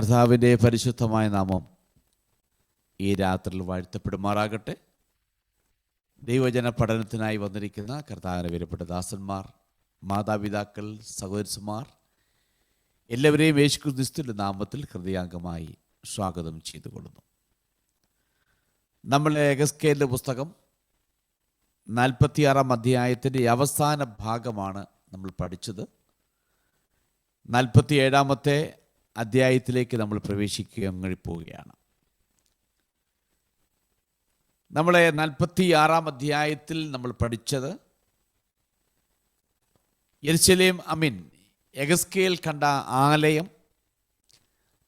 കർത്താവിൻ്റെ പരിശുദ്ധമായ നാമം ഈ രാത്രിയിൽ വാഴ്ത്തപ്പെടുമാറാകട്ടെ. ദൈവജന പഠനത്തിനായി വന്നിരിക്കുന്ന കർത്താവിനെ വിലപ്പെട്ട ദാസന്മാർ, മാതാപിതാക്കൾ, സഹോദരന്മാർ എല്ലാവരെയും യേശുക്രിസ്തുവിന്റെ നാമത്തിൽ ഹൃദയാംഗമായി സ്വാഗതം ചെയ്തുകൊള്ളുന്നു. നമ്മൾ എഗസ്കേലിൻ്റെ പുസ്തകം 46-ാം അധ്യായത്തിൻ്റെ അവസാന ഭാഗമാണ് നമ്മൾ പഠിച്ചത്. 47-ാമത്തെ അധ്യായത്തിലേക്ക് നമ്മൾ പ്രവേശിക്കാൻ പോവുകയാണ്. നമ്മളെ 46-ാം അധ്യായത്തിൽ നമ്മൾ പഠിച്ചത് യെരുശലേം എഗസ്കേൽ കണ്ട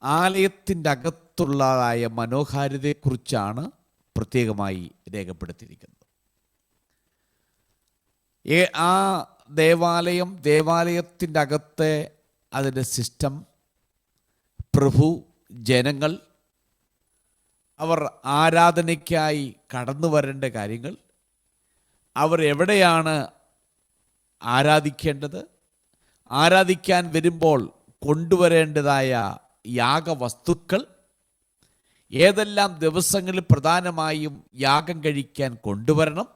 ആലയത്തിൻ്റെ അകത്തുള്ളതായ മനോഹാരിതയെക്കുറിച്ചാണ് പ്രത്യേകമായി രേഖപ്പെടുത്തിയിരിക്കുന്നത്. ആ ദേവാലയത്തിൻ്റെ അകത്തെ അതിൻ്റെ സിസ്റ്റം, പ്രഭു, ജനങ്ങൾ, അവർ ആരാധനയ്ക്കായി കടന്നു വരേണ്ട കാര്യങ്ങൾ, അവർ എവിടെയാണ് ആരാധിക്കേണ്ടത്, ആരാധിക്കാൻ വരുമ്പോൾ കൊണ്ടുവരേണ്ടതായ യാഗവസ്തുക്കൾ, ഏതെല്ലാം ദിവസങ്ങളിൽ പ്രധാനമായും യാഗം കഴിക്കാൻ കൊണ്ടുവരണം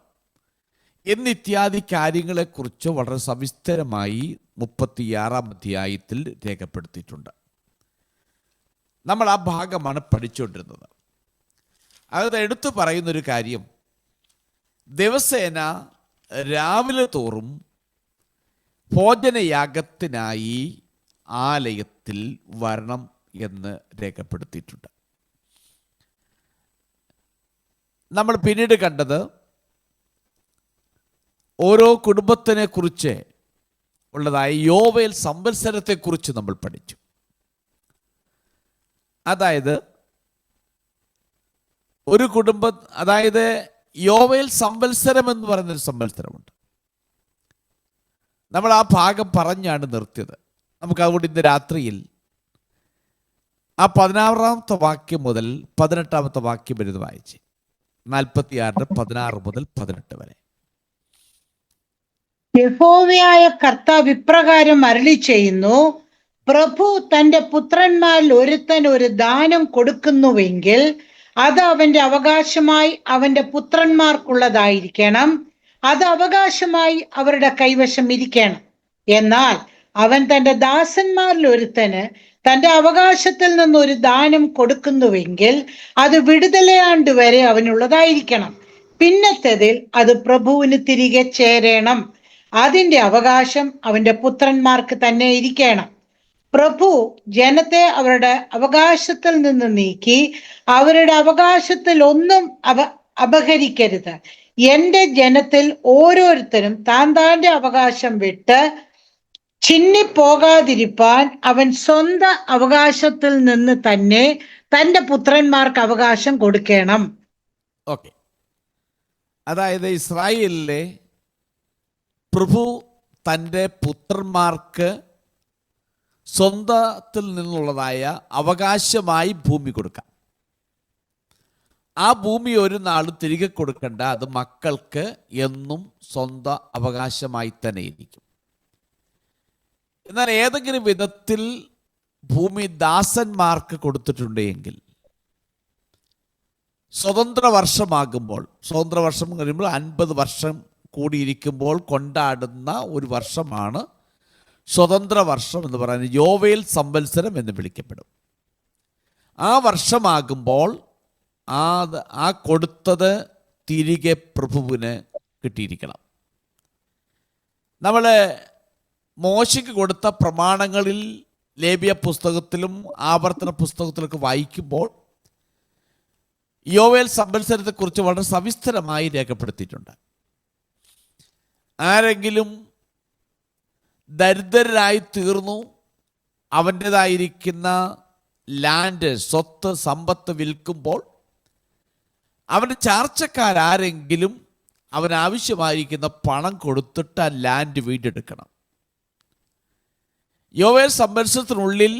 എന്നിത്യാദി കാര്യങ്ങളെക്കുറിച്ച് വളരെ സവിസ്തരമായി 36-ാം അധ്യായത്തിൽ രേഖപ്പെടുത്തിയിട്ടുണ്ട്. നമ്മൾ ആ ഭാഗമാണ് പഠിച്ചുകൊണ്ടിരുന്നത്. അത് എടുത്തു പറയുന്നൊരു കാര്യം, ദിവസേന രാവിലെ തോറും ഭോജനയാഗത്തിനായി ആലയത്തിൽ വരണം എന്ന് രേഖപ്പെടുത്തിയിട്ടുണ്ട്. നമ്മൾ പിന്നീട് കണ്ടത് ഓരോ കുടുംബത്തിനെ കുറിച്ച് ഉള്ളതായ യോവേൽ സംവത്സരത്തെക്കുറിച്ച് നമ്മൾ പഠിച്ചു. അതായത് ഒരു കുടുംബം, അതായത് യോവേൽ സംവത്സരം എന്ന് പറയുന്നൊരു സംവത്സരമുണ്ട്. നമ്മൾ ആ ഭാഗം പറഞ്ഞാണ് നിർത്തിയത്. നമുക്ക് അതുകൊണ്ട് ഇന്ന് രാത്രിയിൽ ആ 16-ാമത്തെ വാക്യം മുതൽ 18-ാമത്തെ വാക്യം വരെ വായിച്ച് 46-ന്റെ 16 മുതൽ 18 വരെ. യഹോവയായ കർത്താവ് ഇപ്രകാരം അരുളി ചെയ്യുന്നു: പ്രഭു തന്റെ പുത്രന്മാരിൽ ഒരുത്തൻ ഒരു ദാനം കൊടുക്കുന്നുവെങ്കിൽ അത് അവന്റെ അവകാശമായി അവന്റെ പുത്രന്മാർക്കുള്ളതായിരിക്കണം. അത് അവകാശമായി അവരുടെ കൈവശം ഇരിക്കണം. എന്നാൽ അവൻ തന്റെ ദാസന്മാരിൽ ഒരുത്തന് തന്റെ അവകാശത്തിൽ നിന്നൊരു ദാനം കൊടുക്കുന്നുവെങ്കിൽ അത് വിടുതലയാണ്ട് വരെ അവനുള്ളതായിരിക്കണം. പിന്നത്തേതിൽ അത് പ്രഭുവിന് തിരികെ ചേരണം. അതിന്റെ അവകാശം അവന്റെ പുത്രന്മാർക്ക് തന്നെ ഇരിക്കണം. പ്രഭു ജനത്തെ അവരുടെ അവകാശത്തിൽ നിന്ന് നീക്കി അവരുടെ അവകാശത്തിൽ ഒന്നും അപഹരിക്കരുത്. എന്റെ ജനത്തിൽ ഓരോരുത്തരും താന്റെ അവകാശം വിട്ട് ചിന്നിപ്പോകാതിരിപ്പാൻ അവൻ സ്വന്തം അവകാശത്തിൽ നിന്ന് തന്നെ തന്റെ പുത്രന്മാർക്ക് അവകാശം കൊടുക്കണം. ഓക്കെ, അതായത് ഇസ്രായേലിലെ പ്രഭു തൻ്റെ പുത്രന്മാർക്ക് സ്വന്തത്തിൽ നിന്നുള്ളതായ അവകാശമായി ഭൂമി കൊടുക്കാം. ആ ഭൂമി ഒരു നാളും തിരികെ കൊടുക്കേണ്ട, അത് മക്കൾക്ക് എന്നും സ്വന്തം അവകാശമായി തന്നെ ഇരിക്കും. എന്നാൽ ഏതെങ്കിലും വിധത്തിൽ ഭൂമി ദാസന്മാർക്ക് കൊടുത്തിട്ടുണ്ടെങ്കിൽ സ്വതന്ത്ര വർഷമാകുമ്പോൾ, സ്വതന്ത്ര വർഷം കഴിയുമ്പോൾ 50 വർഷം കൂടിയിരിക്കുമ്പോൾ കൊണ്ടാടുന്ന ഒരു വർഷമാണ് സ്വതന്ത്ര വർഷം എന്ന് പറയുന്നത്. യോവേൽ സംവത്സരം എന്ന് വിളിക്കപ്പെടും. ആ വർഷമാകുമ്പോൾ ആ കൊടുത്തത് തിരികെ പ്രഭുവിന് കിട്ടിയിരിക്കണം. നമ്മൾ മോശയ്ക്ക് കൊടുത്ത പ്രമാണങ്ങളിൽ ലേവ്യ പുസ്തകത്തിലും ആവർത്തന പുസ്തകത്തിലൊക്കെ വായിക്കുമ്പോൾ യോവേൽ സംവത്സരത്തെക്കുറിച്ച് വളരെ സവിസ്തരമായി രേഖപ്പെടുത്തിയിട്ടുണ്ട്. ആരെങ്കിലും ദരിദ്രരായി തീർന്നു, അവൻ്റേതായിരിക്കുന്ന ലാൻഡ്, സ്വത്ത്, സമ്പത്ത് വിൽക്കുമ്പോൾ അവൻ്റെ ചാർച്ചക്കാരെങ്കിലും അവനാവശ്യമായിരിക്കുന്ന പണം കൊടുത്തിട്ട് ആ ലാൻഡ് വീണ്ടെടുക്കണം. യോവേൽ സംവത്സരത്തിനുള്ളിൽ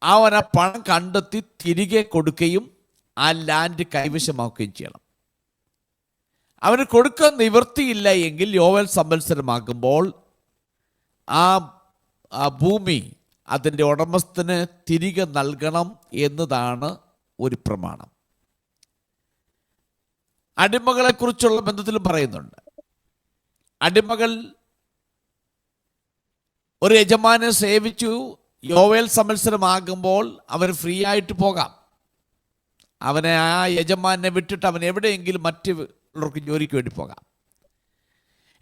അവൻ ആ പണം കണ്ടെത്തി തിരികെ കൊടുക്കുകയും ആ ലാൻഡ് കൈവശമാക്കുകയും ചെയ്യണം. അവന് കൊടുക്കാൻ നിവൃത്തിയില്ല എങ്കിൽ യോവേൽ സംവത്സരമാകുമ്പോൾ ആ ഭൂമി, അതിൻ്റെ ഉടമസ്ഥന് തിരികെ നൽകണം എന്നതാണ് ഒരു പ്രമാണം. അടിമകളെക്കുറിച്ചുള്ള ബന്ധത്തിലും പറയുന്നുണ്ട്. അടിമകൾ ഒരു യജമാനെ സേവിച്ചു യോവേൽ സംവത്സരമാകുമ്പോൾ അവൻ ഫ്രീ ആയിട്ട് പോകാം. അവനെ ആ യജമാനെ വിട്ടിട്ട് അവൻ എവിടെയെങ്കിലും മറ്റുള്ളവർക്ക് ജോലിക്ക് വേണ്ടി പോകാം.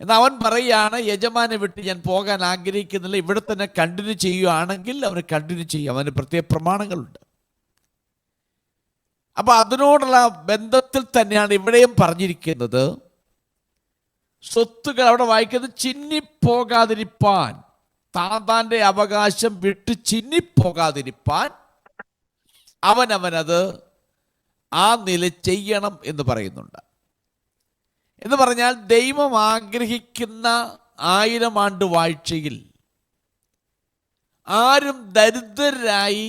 എന്നാൽ അവൻ പറയുകയാണ്, യജമാനെ വിട്ട് ഞാൻ പോകാൻ ആഗ്രഹിക്കുന്നില്ല, ഇവിടെ തന്നെ കണ്ടിന്യൂ ചെയ്യുകയാണെങ്കിൽ അവന് കണ്ടിന്യൂ ചെയ്യും. അവന് പ്രത്യേക പ്രമാണങ്ങളുണ്ട്. അപ്പൊ അതിനോടുള്ള ബന്ധത്തിൽ തന്നെയാണ് ഇവിടെയും പറഞ്ഞിരിക്കുന്നത്. സ്വത്തുകൾ അവിടെ വായിക്കുന്നത് ചിന്നിപ്പോകാതിരിപ്പാൻ, താന്താന്റെ അവകാശം വിട്ട് ചിന്നിപ്പോകാതിരിപ്പാൻ അവനവനത് ആ നില ചെയ്യണം എന്ന് പറയുന്നുണ്ട്. എന്ന് പറഞ്ഞാൽ ദൈവം ആഗ്രഹിക്കുന്ന 1000 ആണ്ട് വാഴ്ചയിൽ ആരും ദരിദ്രരായി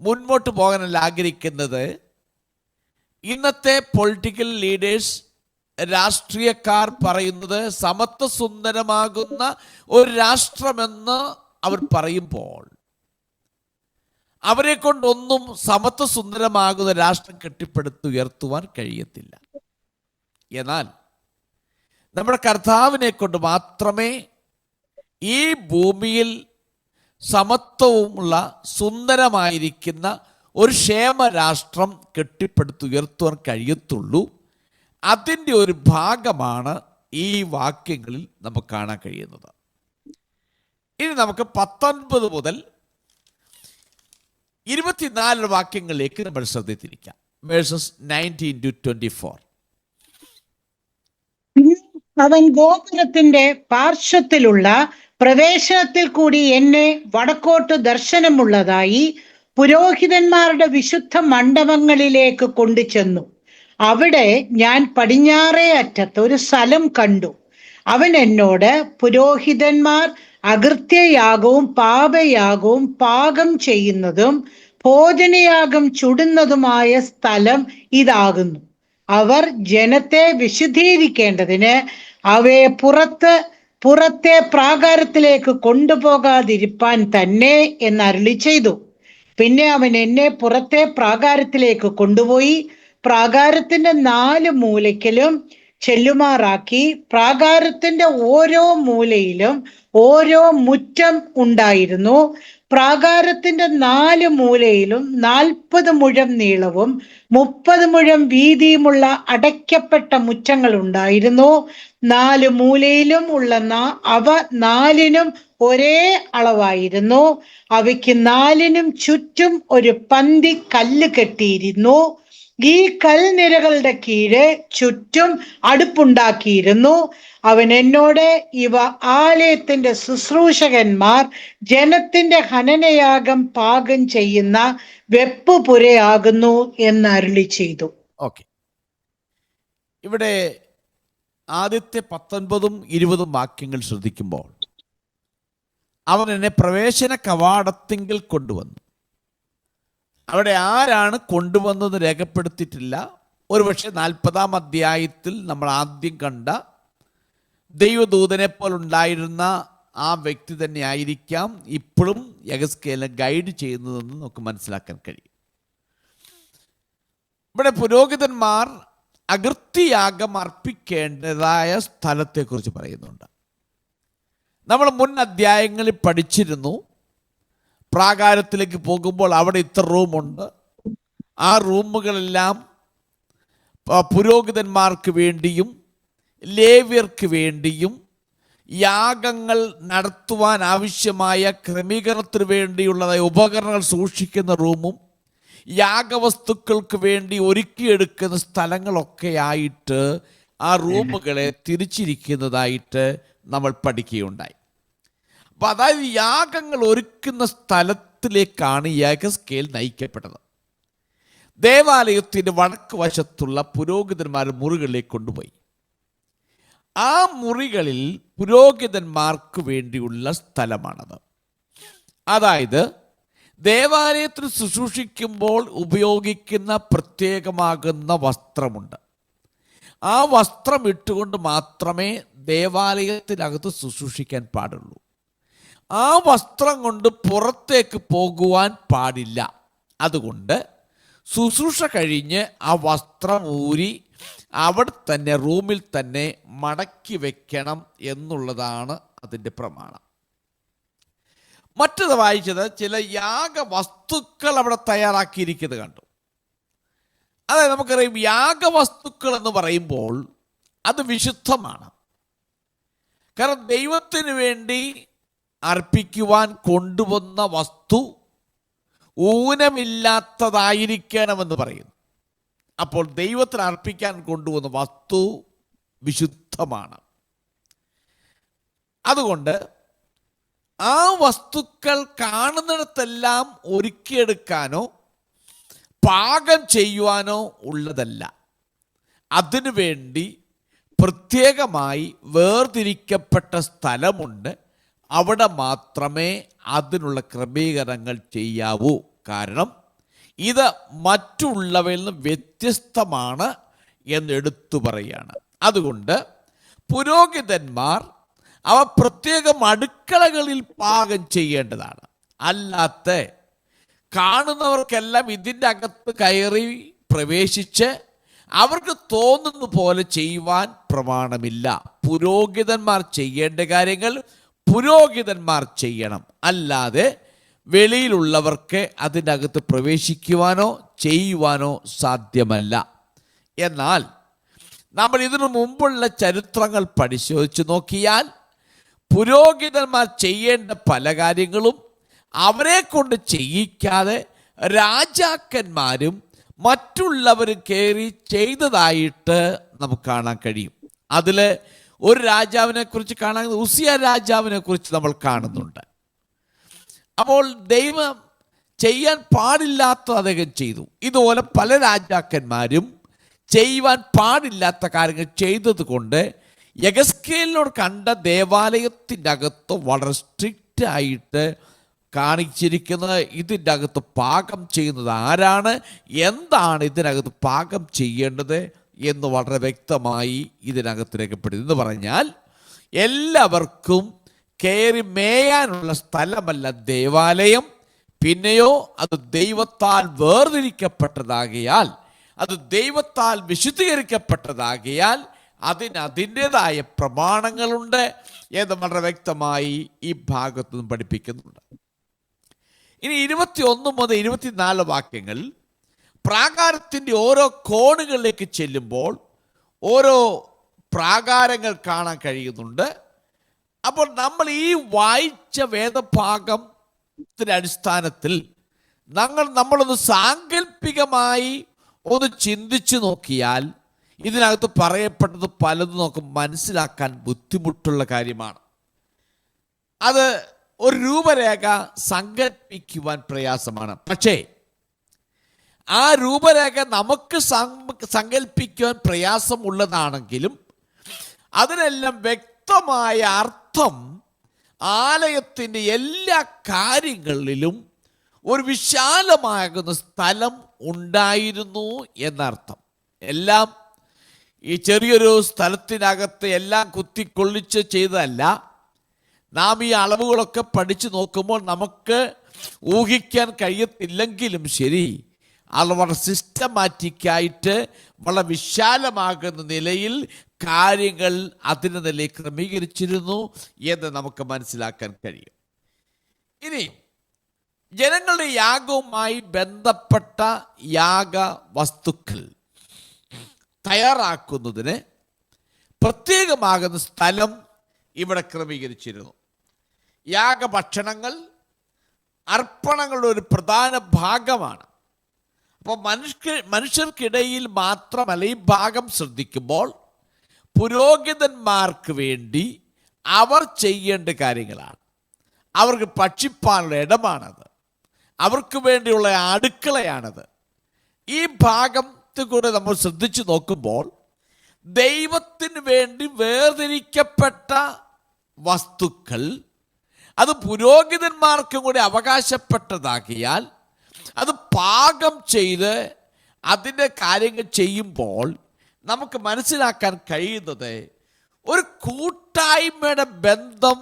മുൻപോട്ട് പോകാനല്ല ആഗ്രഹിക്കുന്നത്. ഇന്നത്തെ പൊളിറ്റിക്കൽ ലീഡേഴ്സ്, രാഷ്ട്രീയക്കാർ പറയുന്നത് സമത്വ സുന്ദരമാകുന്ന ഒരു രാഷ്ട്രമെന്ന് അവർ പറയുമ്പോൾ അവരെ കൊണ്ടൊന്നും സമത്വ സുന്ദരമാകുന്ന രാഷ്ട്രം കെട്ടിപ്പടുത്തുയർത്തുവാൻ കഴിയത്തില്ല. എന്നാൽ നമ്മുടെ കർത്താവിനെ കൊണ്ട് മാത്രമേ ഈ ഭൂമിയിൽ സമത്വവുമുള്ള സുന്ദരമായിരിക്കുന്ന ഒരു ക്ഷേമരാഷ്ട്രം കെട്ടിപ്പടുത്തുയർത്തുവാൻ കഴിയത്തുള്ളൂ. അതിൻ്റെ ഒരു ഭാഗമാണ് ഈ വാക്യങ്ങളിൽ നമുക്ക് കാണാൻ കഴിയുന്നത്. ഇനി നമുക്ക് 19 മുതൽ 24 വാക്യങ്ങളിലേക്ക് നമ്മൾ ശ്രദ്ധിച്ചിരിക്കാം. Versus 19 to 24. അവൻ ഗോപുരത്തിന്റെ പാർശ്വത്തിലുള്ള പ്രവേശനത്തിൽ കൂടി എന്നെ വടക്കോട്ട് ദർശനമുള്ളതായി പുരോഹിതന്മാരുടെ വിശുദ്ധ മണ്ഡപങ്ങളിലേക്ക് കൊണ്ടുചെന്നു. അവിടെ ഞാൻ പടിഞ്ഞാറേ അറ്റത്ത് ഒരു സ്ഥലം കണ്ടു. അവൻ എന്നോട്, പുരോഹിതന്മാർ അകൃത്യയാഗവും പാപയാഗവും പാകം ചെയ്യുന്നതും ഭോജനയാഗം ചുടുന്നതുമായ സ്ഥലം ഇതാകുന്നു. അവർ ജനത്തെ വിശുദ്ധീകരിക്കേണ്ടതിന് അവയെ പുറത്തെ പ്രാകാരത്തിലേക്ക് കൊണ്ടുപോകാതിരിപ്പാൻ തന്നെ എന്നരുളി ചെയ്തു. പിന്നെ അവൻ എന്നെ പുറത്തെ പ്രാകാരത്തിലേക്ക് കൊണ്ടുപോയി പ്രാകാരത്തിന്റെ 4 മൂലയ്ക്കലും ചെല്ലുമാറാക്കി. പ്രാകാരത്തിന്റെ ഓരോ മൂലയിലും ഓരോ മുറ്റം ഉണ്ടായിരുന്നു. പ്രാകാരത്തിന്റെ 4 മൂലയിലും 40 മുഴം നീളവും 30 മുഴം വീതിയുമുള്ള അടയ്ക്കപ്പെട്ട മുറ്റങ്ങൾ ഉണ്ടായിരുന്നു. 4 മൂലയിലും ഉള്ള അവ 4നും ഒരേ അളവായിരുന്നു. അവയ്ക്ക് 4നും ചുറ്റും ഒരു പന്തി കല്ല് കെട്ടിയിരുന്നു. ഈ കൽനിരകളുടെ കീഴെ ചുറ്റും അടുപ്പുണ്ടാക്കിയിരുന്നു. അവൻ എന്നോട്, ഇവ ആലയത്തിന്റെ ശുശ്രൂഷകന്മാർ ജനത്തിന്റെ ഹനനയാഗം പാകം ചെയ്യുന്ന വെപ്പുപുരയാകുന്നു എന്ന് അരുളി ചെയ്തു. ഓക്കെ, ഇവിടെ ആദ്യത്തെ 19ഉം 20ഉം വാക്യങ്ങൾ ശ്രദ്ധിക്കുമ്പോൾ അവൻ എന്നെ പ്രവേശന കവാടത്തിങ്കിൽ കൊണ്ടുവന്നു. അവിടെ ആരാണ് കൊണ്ടുവന്നത് രേഖപ്പെടുത്തിയിട്ടില്ല. ഒരുപക്ഷെ 40-ാം അധ്യായത്തിൽ നമ്മൾ ആദ്യം കണ്ട ദൈവദൂതനെ പോലുണ്ടായിരുന്ന ആ വ്യക്തി തന്നെ ആയിരിക്കാം ഇപ്പോഴും യഹസ്കേലിനെ ഗൈഡ് ചെയ്യുന്നതെന്ന് നമുക്ക് മനസ്സിലാക്കാൻ കഴിയും. ഇവിടെ പുരോഹിതന്മാർ അകൃത്യയാഗം അർപ്പിക്കേണ്ടതായ സ്ഥലത്തെക്കുറിച്ച് പറയുന്നുണ്ട്. നമ്മൾ മുൻ അധ്യായങ്ങളിൽ പഠിച്ചിരുന്നു, പ്രാകാരത്തിലേക്ക് പോകുമ്പോൾ അവിടെ ഇത്ര റൂമുണ്ട്. ആ റൂമുകളെല്ലാം പുരോഹിതന്മാർക്ക് വേണ്ടിയും ലേവ്യർക്ക് വേണ്ടിയും യാഗങ്ങൾ നടത്തുവാൻ ആവശ്യമായ ക്രമീകരണത്തിന് വേണ്ടിയുള്ളതായ ഉപകരണങ്ങൾ സൂക്ഷിക്കുന്ന റൂമും യാഗവസ്തുക്കൾക്ക് വേണ്ടി ഒരുക്കിയെടുക്കുന്ന സ്ഥലങ്ങളൊക്കെ ആയിട്ട് ആ റൂമുകളെ തിരിച്ചിരിക്കുന്നതായിട്ട് നമ്മൾ പഠിക്കുകയുണ്ടായി. അപ്പം അതായത് യാഗങ്ങൾ ഒരുക്കുന്ന സ്ഥലത്തിലേക്കാണ് യഹസ്കേൽ നയിക്കപ്പെട്ടത്. ദേവാലയത്തിൻ്റെ വടക്ക് വശത്തുള്ള പുരോഹിതന്മാർ മുറികളിലേക്ക് കൊണ്ടുപോയി. ആ മുറികളിൽ പുരോഹിതന്മാർക്ക് വേണ്ടിയുള്ള സ്ഥലമാണത്. അതായത് ദേവാലയത്തിൽ ശുശ്രൂഷിക്കുമ്പോൾ ഉപയോഗിക്കുന്ന പ്രത്യേകമാകുന്ന വസ്ത്രമുണ്ട്. ആ വസ്ത്രം ഇട്ടുകൊണ്ട് മാത്രമേ ദേവാലയത്തിനകത്ത് ശുശ്രൂഷിക്കാൻ പാടുള്ളൂ. ആ വസ്ത്രം കൊണ്ട് പുറത്തേക്ക് പോകുവാൻ പാടില്ല. അതുകൊണ്ട് ശുശ്രൂഷ കഴിഞ്ഞ് ആ വസ്ത്രം ഊരി അവിടെ തന്നെ റൂമിൽ തന്നെ മടക്കി വെക്കണം എന്നുള്ളതാണ് അതിൻ്റെ പ്രമാണം. മറ്റത് വായിച്ചത് ചില യാഗവസ്തുക്കൾ അവിടെ തയ്യാറാക്കിയിരിക്കുന്നത് കണ്ടു. അതായത് നമുക്കറിയാം, യാഗവസ്തുക്കൾ എന്ന് പറയുമ്പോൾ അത് വിശുദ്ധമാണ്. കാരണം ദൈവത്തിന് വേണ്ടി അർപ്പിക്കുവാൻ കൊണ്ടുവന്ന വസ്തു ഊനമില്ലാത്തതായിരിക്കണമെന്ന് പറയുന്നു. അപ്പോൾ ദൈവത്തിന് അർപ്പിക്കാൻ കൊണ്ടുവന്ന വസ്തു വിശുദ്ധമാണ്. അതുകൊണ്ട് ആ വസ്തുക്കൾ കാണുന്നിടത്തെല്ലാം ഒരുക്കിയെടുക്കാനോ പാകം ചെയ്യുവാനോ ഉള്ളതല്ല. അതിനു വേണ്ടി പ്രത്യേകമായി വേർതിരിക്കപ്പെട്ട സ്ഥലമുണ്ട്. അവിടെ മാത്രമേ അതിനുള്ള ക്രമീകരണങ്ങൾ ചെയ്യാവൂ. കാരണം ഇത് മറ്റുള്ളവയിൽ നിന്ന് വ്യത്യസ്തമാണ് എന്നെടുത്തു പറയുകയാണ്. അതുകൊണ്ട് പുരോഹിതന്മാർ അവ പ്രത്യേകം അടുക്കളകളിൽ പാകം ചെയ്യേണ്ടതാണ്. അല്ലാത്ത കാണുന്നവർക്കെല്ലാം ഇതിൻ്റെ അകത്ത് കയറി പ്രവേശിച്ച് അവർക്ക് തോന്നുന്ന പോലെ ചെയ്യുവാൻ പ്രമാണമില്ല. പുരോഹിതന്മാർ ചെയ്യേണ്ട കാര്യങ്ങൾ പുരോഹിതന്മാർ ചെയ്യണം. അല്ലാതെ വെളിയിലുള്ളവർക്ക് അതിൻ്റെ അകത്ത് പ്രവേശിക്കുവാനോ ചെയ്യുവാനോ സാധ്യമല്ല. എന്നാൽ നമ്മൾ ഇതിനു മുമ്പുള്ള ചരിത്രങ്ങൾ പരിശോധിച്ച് നോക്കിയാൽ പുരോഹിതന്മാർ ചെയ്യേണ്ട പല കാര്യങ്ങളും അവരെ കൊണ്ട് ചെയ്യിക്കാതെ രാജാക്കന്മാരും മറ്റുള്ളവരും കയറി ചെയ്തതായിട്ട് നമുക്ക് കാണാൻ കഴിയും. അതിൽ ഒരു രാജാവിനെ കുറിച്ച് കാണാൻ, ഉസിയ രാജാവിനെ കുറിച്ച് നമ്മൾ കാണുന്നുണ്ട്. അപ്പോൾ ദൈവം ചെയ്യാൻ പാടില്ലാത്ത അദ്ദേഹം ചെയ്തു. ഇതുപോലെ പല രാജാക്കന്മാരും ചെയ്യുവാൻ പാടില്ലാത്ത കാര്യങ്ങൾ ചെയ്തത് കൊണ്ട് യെഹെസ്കേലിനോട് കണ്ട ദേവാലയത്തിൻ്റെ അകത്ത് വളരെ സ്ട്രിക്റ്റ് ആയിട്ട് കാണിച്ചിരിക്കുന്നത് ഇതിൻ്റെ അകത്ത് പാകം ചെയ്യുന്നത് ആരാണ്, എന്താണ് ഇതിനകത്ത് പാകം ചെയ്യേണ്ടത് എന്ന് വളരെ വ്യക്തമായി ഇതിനകത്ത് രേഖപ്പെടുത്തി. എന്ന് പറഞ്ഞാൽ എല്ലാവർക്കും കയറി മേയാനുള്ള സ്ഥലമല്ല ദേവാലയം. പിന്നെയോ അത് ദൈവത്താൽ വേർതിരിക്കപ്പെട്ടതാകിയാൽ, അത് ദൈവത്താൽ വിശുദ്ധീകരിക്കപ്പെട്ടതാകിയാൽ അതിന് അതിൻ്റെതായ പ്രമാണങ്ങളുണ്ട് എന്ന് വളരെ വ്യക്തമായി ഈ ഭാഗത്തു നിന്നും പഠിപ്പിക്കുന്നുണ്ട്. ഇനി 21 മുതൽ 24 വാക്യങ്ങൾ പ്രാകാരത്തിൻ്റെ ഓരോ കോണുകളിലേക്ക് ചെല്ലുമ്പോൾ ഓരോ പ്രാകാരങ്ങൾ കാണാൻ കഴിയുന്നുണ്ട്. അപ്പോൾ നമ്മൾ ഈ വായിച്ച വേദഭാഗത്തിൻ്റെ അടിസ്ഥാനത്തിൽ നമ്മളൊന്ന് സാങ്കല്പികമായി ഒന്ന് ചിന്തിച്ചു നോക്കിയാൽ ഇതിനകത്ത് പറയപ്പെട്ടത് പലതും നമുക്ക് മനസ്സിലാക്കാൻ ബുദ്ധിമുട്ടുള്ള കാര്യമാണ്. അത് ഒരു രൂപരേഖ സങ്കല്പിക്കുവാൻ പ്രയാസമാണ്. പക്ഷേ ആ രൂപരേഖ നമുക്ക് സങ്കല്പിക്കുവാൻ പ്രയാസമുള്ളതാണെങ്കിലും അതിനെല്ലാം വ്യക്തമായ അർത്ഥം ആലയത്തിൻ്റെ എല്ലാ കാര്യങ്ങളിലും ഒരു വിശാലമാകുന്ന സ്ഥലം ഉണ്ടായിരുന്നു എന്നർത്ഥം. എല്ലാം ഈ ചെറിയൊരു സ്ഥലത്തിനകത്ത് എല്ലാം കുത്തിക്കൊള്ളിച്ച് ചെയ്തതല്ല. നാം ഈ അളവുകളൊക്കെ പഠിച്ചു നോക്കുമ്പോൾ നമുക്ക് ഊഹിക്കാൻ കഴിയത്തില്ലെങ്കിലും ശരി, അത് വളരെ സിസ്റ്റമാറ്റിക്കായിട്ട് വളരെ വിശാലമാകുന്ന നിലയിൽ കാര്യങ്ങൾ അതിൻ്റെ നിലയിൽ ക്രമീകരിച്ചിരുന്നു എന്ന് നമുക്ക് മനസ്സിലാക്കാൻ കഴിയും. ഇനി ജനങ്ങളുടെ യാഗവുമായി ബന്ധപ്പെട്ട യാഗ വസ്തുക്കൾ തയ്യാറാക്കുന്നതിന് പ്രത്യേകമാകുന്ന സ്ഥലം ഇവിടെ ക്രമീകരിച്ചിരുന്നു. യാഗഭക്ഷണങ്ങൾ അർപ്പണങ്ങളുടെ ഒരു പ്രധാന ഭാഗമാണ്. അപ്പോൾ മനുഷ്യർക്കിടയിൽ മാത്രമല്ല, ഈ ഭാഗം ശ്രദ്ധിക്കുമ്പോൾ പുരോഹിതന്മാർക്ക് വേണ്ടി അവർ ചെയ്യേണ്ട കാര്യങ്ങളാണ്. അവർക്ക് ഭക്ഷിപ്പാനുള്ള ഇടമാണത്, അവർക്ക് വേണ്ടിയുള്ള അടുക്കളയാണത്. ഈ ഭാഗത്ത് കൂടെ നമ്മൾ ശ്രദ്ധിച്ചു നോക്കുമ്പോൾ ദൈവത്തിന് വേണ്ടി വേർതിരിക്കപ്പെട്ട വസ്തുക്കൾ അത് പുരോഹിതന്മാർക്കും കൂടി അവകാശപ്പെട്ടതാക്കിയാൽ അത് പാകം ചെയ്ത് അതിൻ്റെ കാര്യങ്ങൾ ചെയ്യുമ്പോൾ നമുക്ക് മനസ്സിലാക്കാൻ കഴിയുന്നത് ഒരു കൂട്ടായ്മയുടെ ബന്ധം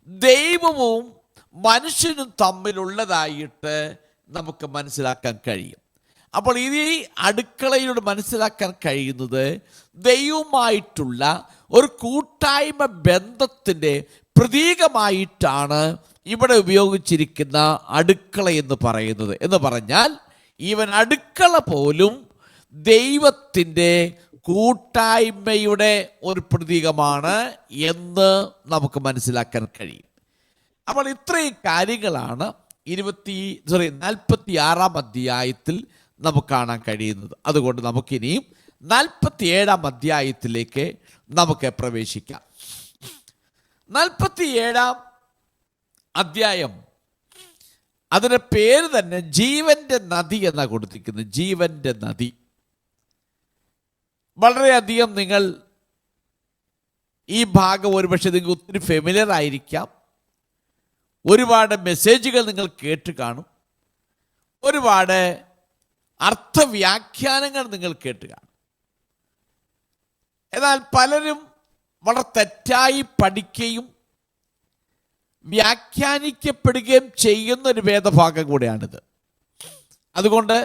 ദൈവവും മനുഷ്യനും തമ്മിലുള്ളതായിട്ട് നമുക്ക് മനസ്സിലാക്കാൻ കഴിയും. അപ്പോൾ ഈ അടുക്കളയിലൂടെ മനസ്സിലാക്കാൻ കഴിയുന്നത് ദൈവവുമായിട്ടുള്ള ഒരു കൂട്ടായ്മ ബന്ധത്തിൻ്റെ പ്രതീകമായിട്ടാണ് ഇവിടെ ഉപയോഗിച്ചിരിക്കുന്ന അടുക്കള എന്ന് പറയുന്നത്. എന്ന് പറഞ്ഞാൽ ഈവൻ അടുക്കള പോലും ദൈവത്തിൻ്റെ കൂട്ടായ്മയുടെ ഒരു പ്രതീകമാണ് എന്ന് നമുക്ക് മനസ്സിലാക്കാൻ കഴിയും. അപ്പോൾ ഇത്രയും കാര്യങ്ങളാണ് 46 അധ്യായത്തിൽ നമുക്ക് കാണാൻ കഴിയുന്നത്. അതുകൊണ്ട് നമുക്കിനിയും 47 അധ്യായത്തിലേക്ക് നമുക്ക് പ്രവേശിക്കാം. 47 അധ്യായം, അതിൻ്റെ പേര് തന്നെ ജീവന്റെ നദി എന്നാണ് കൊടുത്തിരിക്കുന്നത്. ജീവന്റെ നദി. വളരെയധികം നിങ്ങൾ ഈ ഭാഗം ഒരുപക്ഷെ നിങ്ങൾക്ക് ഒത്തിരി ഫെമിലിയർ ആയിരിക്കാം. ഒരുപാട് മെസ്സേജുകൾ നിങ്ങൾ കേട്ട് കാണും. ഒരുപാട് അർത്ഥവ്യാഖ്യാനങ്ങൾ നിങ്ങൾ കേട്ട് കാണും. എന്നാൽ പലരും വളരെ തെറ്റായി പഠിക്കുകയും വ്യാഖ്യാനിക്കപ്പെടുകയും ചെയ്യുന്ന ഒരു വേദഭാഗം കൂടെയാണിത്. അതുകൊണ്ട്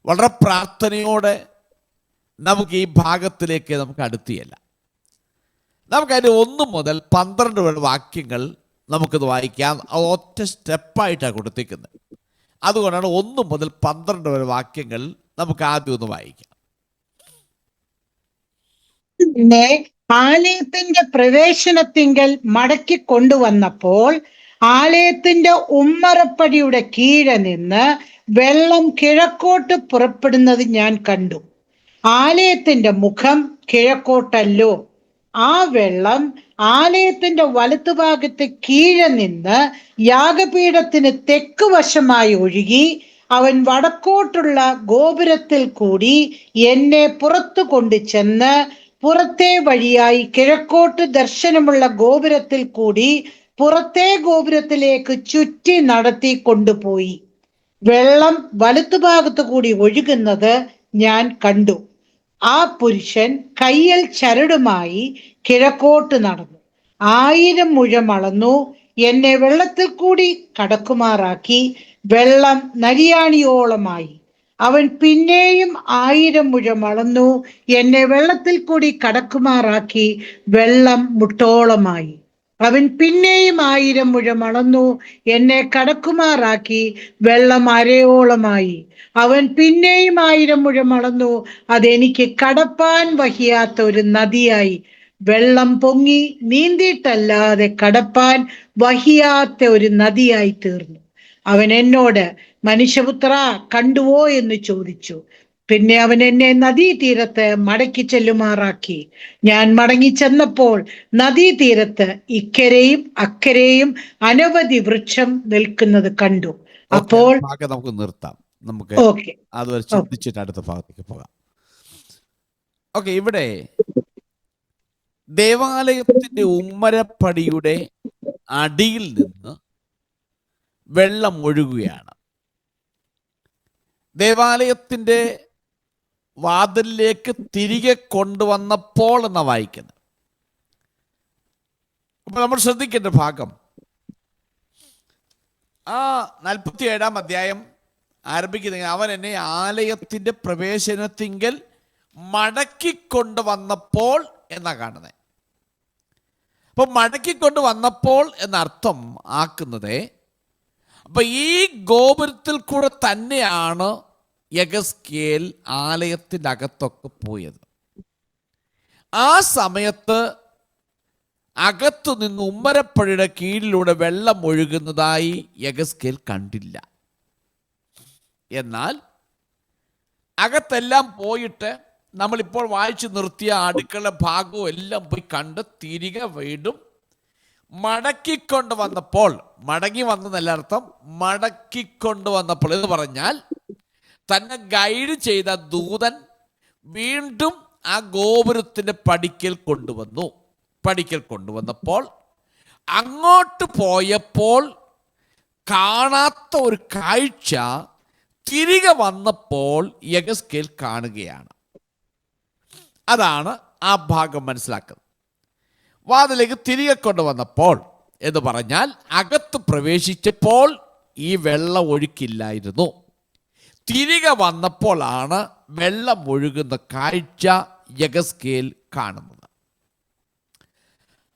വളരെ പ്രാർത്ഥനയോടെ നമുക്ക് ഈ ഭാഗത്തിലേക്ക് നമുക്ക് അടുത്തിയല്ല. നമുക്കതിൻ്റെ 1 മുതൽ 12 വരെ വാക്യങ്ങൾ നമുക്കിത് വായിക്കാം. അത് ഒറ്റ സ്റ്റെപ്പായിട്ടാണ് കൊടുത്തിരിക്കുന്നത്. അതുകൊണ്ടാണ് 1 മുതൽ 12 വരെ വാക്യങ്ങൾ നമുക്ക് ആദ്യം ഒന്ന് വായിക്കാം. പിന്നെ ആലയത്തിന്റെ പ്രവേശനത്തിങ്കൽ മടക്കി കൊണ്ടുവന്നപ്പോൾ ആലയത്തിന്റെ ഉമ്മറപ്പടിയുടെ കീഴെ നിന്ന് വെള്ളം കിഴക്കോട്ട് പുറപ്പെടുന്നത് ഞാൻ കണ്ടു. ആലയത്തിന്റെ മുഖം കിഴക്കോട്ടല്ലോ. ആ വെള്ളം ആലയത്തിന്റെ വലത്തുഭാഗത്ത് കീഴെ നിന്ന് യാഗപീഠത്തിന് തെക്ക് വശമായി ഒഴുകി അവൻ വടക്കോട്ടുള്ള ഗോപുരത്തിൽ കൂടി എന്നെ പുറത്തു കൊണ്ടു ചെന്ന് പുറത്തെ വഴിയായി കിഴക്കോട്ട് ദർശനമുള്ള ഗോപുരത്തിൽ കൂടി പുറത്തെ ഗോപുരത്തിലേക്ക് ചുറ്റി നടത്തി കൊണ്ടുപോയി. വെള്ളം വലത്തുഭാഗത്തു കൂടി ഒഴുകുന്നത് ഞാൻ കണ്ടു. ആ പുരുഷൻ കയ്യിൽ ചരടുമായി കിഴക്കോട്ട് നടന്നു. 1000 മുഴം അളന്നു എന്നെ വെള്ളത്തിൽ കൂടി കടക്കുമാറാക്കി. വെള്ളം നരിയാണിയോളമായി. അവൻ പിന്നെയും 1000 മുഴം അളന്നു എന്നെ വെള്ളത്തിൽ കൂടി കടക്കുമാറാക്കി. വെള്ളം മുട്ടോളമായി. അവൻ പിന്നെയും 1000 മുഴം അളന്നു എന്നെ കടക്കുമാറാക്കി. വെള്ളം അരയോളമായി. അവൻ പിന്നെയും 1000 മുഴം അളന്നു. അതെനിക്ക് കടപ്പാൻ വഹിയാത്ത ഒരു നദിയായി. വെള്ളം പൊങ്ങി നീന്തിയിട്ടല്ലാതെ കടപ്പാൻ വഹിയാത്ത ഒരു നദിയായി തീർന്നു. അവൻ എന്നോട്, മനുഷ്യപുത്ര, കണ്ടുവോ എന്ന് ചോദിച്ചു. പിന്നെ അവൻ എന്നെ നദീതീരത്ത് മടക്കി ചെല്ലുമാറാക്കി. ഞാൻ മടങ്ങി ചെന്നപ്പോൾ നദീതീരത്ത് ഇക്കരെയും അക്കരെയും അനവധി വൃക്ഷം നിൽക്കുന്നത് കണ്ടു. അപ്പോൾ നമുക്ക് നിർത്താം. നമുക്ക് അതുവരെ ചിന്തിച്ചിട്ട് അടുത്ത ഭാഗത്തേക്ക് പോകാം. ഓക്കെ, ഇവിടെ ദേവാലയത്തിന്റെ ഉമ്മരപ്പടിയുടെ അടിയിൽ നിന്ന് വെള്ളം ഒഴുകുകയാണ്. ദേവാലയത്തിന്റെ വാതിലിലേക്ക് തിരികെ കൊണ്ടുവന്നപ്പോൾ എന്നാണ് വായിക്കുന്നത്. അപ്പൊ നമ്മൾ ശ്രദ്ധിക്കേണ്ട ഭാഗം, ആ 47 അധ്യായം ആരംഭിക്കുന്ന അവൻ എന്നെ ആലയത്തിന്റെ പ്രവേശനത്തിങ്കൽ മടക്കിക്കൊണ്ടുവന്നപ്പോൾ എന്നാ കാണുന്നത്. അപ്പൊ മടക്കിക്കൊണ്ടുവന്നപ്പോൾ എന്നർത്ഥം ആക്കുന്നത്, അപ്പൊ ഈ ഗോപുരത്തിൽ കൂടെ തന്നെയാണ് യെഹെസ്കേൽ ആലയത്തിൻ്റെ അകത്തൊക്കെ പോയത്. ആ സമയത്ത് അകത്തു നിന്ന് ഉമ്മരപ്പടിയുടെ കീഴിലൂടെ വെള്ളം ഒഴുകുന്നതായി യെഹെസ്കേൽ കണ്ടില്ല. എന്നാൽ അകത്തെല്ലാം പോയിട്ട് നമ്മളിപ്പോൾ വായിച്ചു നിർത്തിയ അടുക്കള ഭാഗവും എല്ലാം പോയി കണ്ട് തിരികെ വീണ്ടും മടക്കിക്കൊണ്ട് വന്നപ്പോൾ, മടങ്ങി വന്നതല്ല അർത്ഥം, മടക്കിക്കൊണ്ട് വന്നപ്പോൾ എന്ന് പറഞ്ഞാൽ തന്നെ ഗൈഡ് ചെയ്ത ദൂതൻ വീണ്ടും ആ ഗോപുരത്തിന്റെ പടിക്കൽ കൊണ്ടുവന്നപ്പോൾ അങ്ങോട്ട് പോയപ്പോൾ കാണാത്ത ഒരു കാഴ്ച തിരികെ വന്നപ്പോൾ യെഹെസ്കേൽ കാണുകയാണ്. അതാണ് ആ ഭാഗം മനസ്സിലാക്കുന്നത്. വാതിലേക്ക് തിരികെ കൊണ്ടുവന്നപ്പോൾ എന്ന് പറഞ്ഞാൽ അകത്ത് പ്രവേശിച്ചപ്പോൾ ഈ വെള്ളം ഒഴുക്കില്ലായിരുന്നു. തിരികെ വന്നപ്പോഴാണ് വെള്ളം ഒഴുകുന്ന കാഴ്ച യെഹെസ്കേൽ കാണുന്നത്.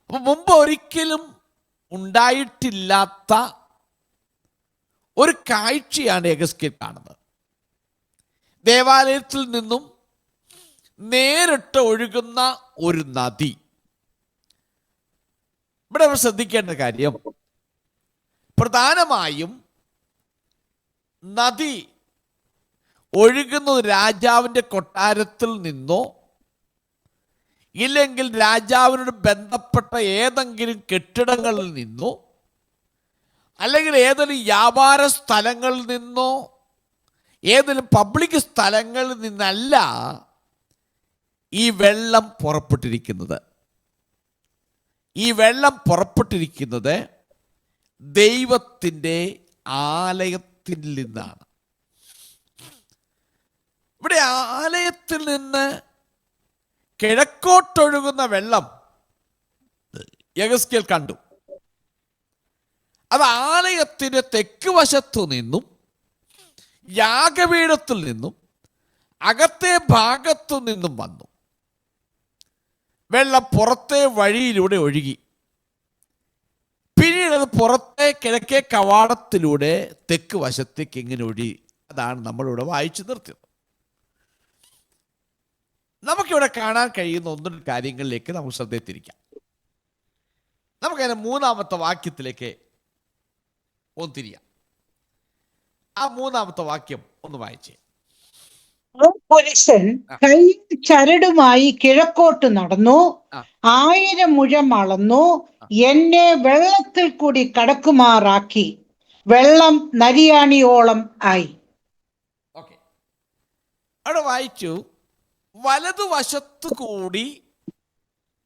അപ്പൊ മുമ്പ് ഒരിക്കലും ഉണ്ടായിട്ടില്ലാത്ത ഒരു കാഴ്ചയാണ് യെഹെസ്കേൽ കാണുന്നത്. ദേവാലയത്തിൽ നിന്നും നേരിട്ട് ഒഴുകുന്ന ഒരു നദി. ഇവിടെ ശ്രദ്ധിക്കേണ്ട കാര്യം, പ്രധാനമായും നദി ഒഴുകുന്നത് രാജാവിൻ്റെ കൊട്ടാരത്തിൽ നിന്നോ ഇല്ലെങ്കിൽ രാജാവിനോട് ബന്ധപ്പെട്ട ഏതെങ്കിലും കെട്ടിടങ്ങളിൽ നിന്നോ അല്ലെങ്കിൽ ഏതെങ്കിലും വ്യാപാര സ്ഥലങ്ങളിൽ നിന്നോ ഏതെങ്കിലും പബ്ലിക് സ്ഥലങ്ങളിൽ നിന്നല്ല ഈ വെള്ളം പുറപ്പെട്ടിരിക്കുന്നത്. ഈ വെള്ളം പുറപ്പെട്ടിരിക്കുന്നത് ദൈവത്തിൻ്റെ ആലയത്തിൽ നിന്നാണ്. ഇവിടെ ആലയത്തിൽ നിന്ന് കിഴക്കോട്ടൊഴുകുന്ന വെള്ളം യെഹെസ്കേൽ കണ്ടു. അത് ആലയത്തിൻ്റെ തെക്ക് വശത്തു നിന്നും യാഗപീഠത്തിൽ നിന്നും അകത്തെ ഭാഗത്തു നിന്നും വന്നു. വെള്ളം പുറത്തെ വഴിയിലൂടെ ഒഴുകി. പിന്നീട് അത് പുറത്തെ കിഴക്കേ കവാടത്തിലൂടെ തെക്ക് വശത്തേക്ക് ഇങ്ങനെ ഒഴുകി. അതാണ് നമ്മളിവിടെ വായിച്ചു നിർത്തിയത്. നമുക്കിവിടെ കാണാൻ കഴിയുന്ന ഒന്നും കാര്യങ്ങളിലേക്ക് നമുക്ക് ശ്രദ്ധ. നമുക്കതിന് 3-ാമത്തെ വാക്യത്തിലേക്ക് ഒന്ന് തിരിയാം. ആ 3-ാമത്തെ വാക്യം ഒന്ന് വായിച്ചേ. പുരുഷൻ കയ്യിൽ ചരടുമായി കിഴക്കോട്ട് നടന്നു, 1000 മുഴം അളന്നു, എന്നെ വെള്ളത്തിൽ കൂടി കടക്കുമാറാക്കി. വെള്ളം നരിയാണിയോളം ആയി. ഓക്കെ, അവിടെ വായിച്ചു. വലതുവശത്തു കൂടി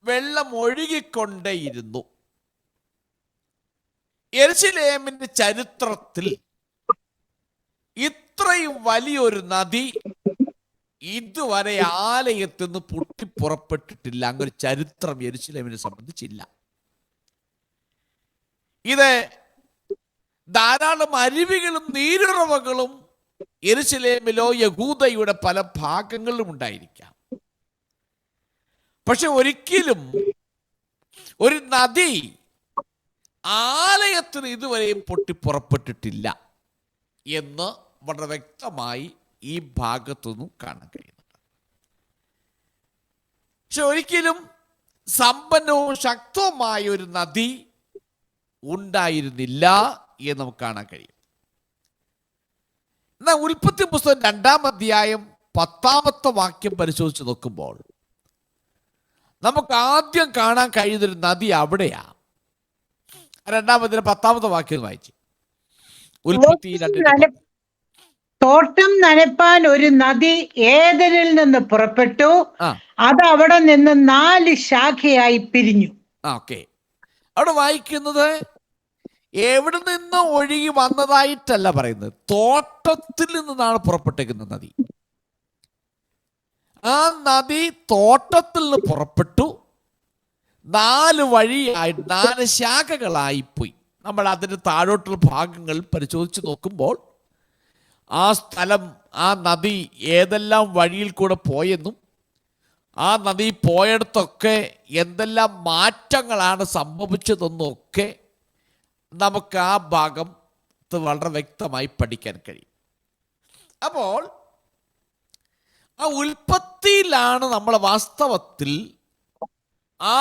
വെള്ളം ഒഴുകിക്കൊണ്ടേയിരുന്നു. യെരുശലേമിന്റെ ചരിത്രത്തിൽ ഇത്രയും വലിയൊരു നദി ഇതുവരെ ആലയത്തിൽ നിന്ന് പൊട്ടിപ്പുറപ്പെട്ടിട്ടില്ല. അങ്ങനെ ചരിത്രം യെരുശലേമിനെ സംബന്ധിച്ചില്ല. ഇത് ധാരാളം അരുവികളും നീരുറവകളും യെരുശലേമിലോ യഹൂദയുടെ പല ഭാഗങ്ങളിലും ഉണ്ടായിരിക്കാം. പക്ഷെ ഒരിക്കലും ഒരു നദി ആലയത്തിന് ഇതുവരെയും പൊട്ടിപ്പുറപ്പെട്ടിട്ടില്ല എന്ന് വളരെ വ്യക്തമായി ഈ ഭാഗത്തുനിന്നും കാണാൻ കഴിയുന്നുണ്ട്. പക്ഷെ ഒരിക്കലും സമ്പന്നവും ശക്തവുമായ ഒരു നദി ഉണ്ടായിരുന്നില്ല എന്ന് നമുക്ക് കാണാൻ കഴിയും. എന്നാൽ ഉൽപ്പത്തി പുസ്തകം 2-ാം അധ്യായം 10-ാമത്തെ വാക്യം പരിശോധിച്ച് നോക്കുമ്പോൾ നമുക്ക് ആദ്യം കാണാൻ കഴിയുന്നൊരു നദി അവിടെയാ. 2-ാം അധ്യായം 10-ാമത്തെ വാക്യം വായിച്ചു. ഉൽപ്പത്തി 2. തോട്ടം നനപ്പാൻ ഒരു നദി ഏദനിൽ നിന്ന് പുറപ്പെട്ടു, അത് അവിടെ നിന്ന് 4 ശാഖയായി പിരിഞ്ഞു. ഓക്കെ, അവിടെ വായിക്കുന്നത് എവിടെ നിന്ന് ഒഴുകി വന്നതായിട്ടല്ല പറയുന്നത്, തോട്ടത്തിൽ നിന്നാണ് പുറപ്പെട്ടേക്കുന്ന നദി. ആ നദി തോട്ടത്തിൽ നിന്ന് പുറപ്പെട്ടു 4 വഴിയായി 4 ശാഖകളായി പോയി. നമ്മൾ അതിൻ്റെ താഴോട്ടുള്ള ഭാഗങ്ങൾ പരിശോധിച്ച് നോക്കുമ്പോൾ ആ സ്ഥലം, ആ നദി ഏതെല്ലാം വഴിയിൽ കൂടെ പോയെന്നും ആ നദി പോയിടത്തൊക്കെ എന്തെല്ലാം മാറ്റങ്ങളാണ് സംഭവിച്ചതെന്നും ഒക്കെ നമുക്ക് ആ ഭാഗം വളരെ വ്യക്തമായി പഠിക്കാൻ കഴിയും. അപ്പോൾ ആ ഉൽപ്പത്തിയിലാണ് നമ്മൾ വാസ്തവത്തിൽ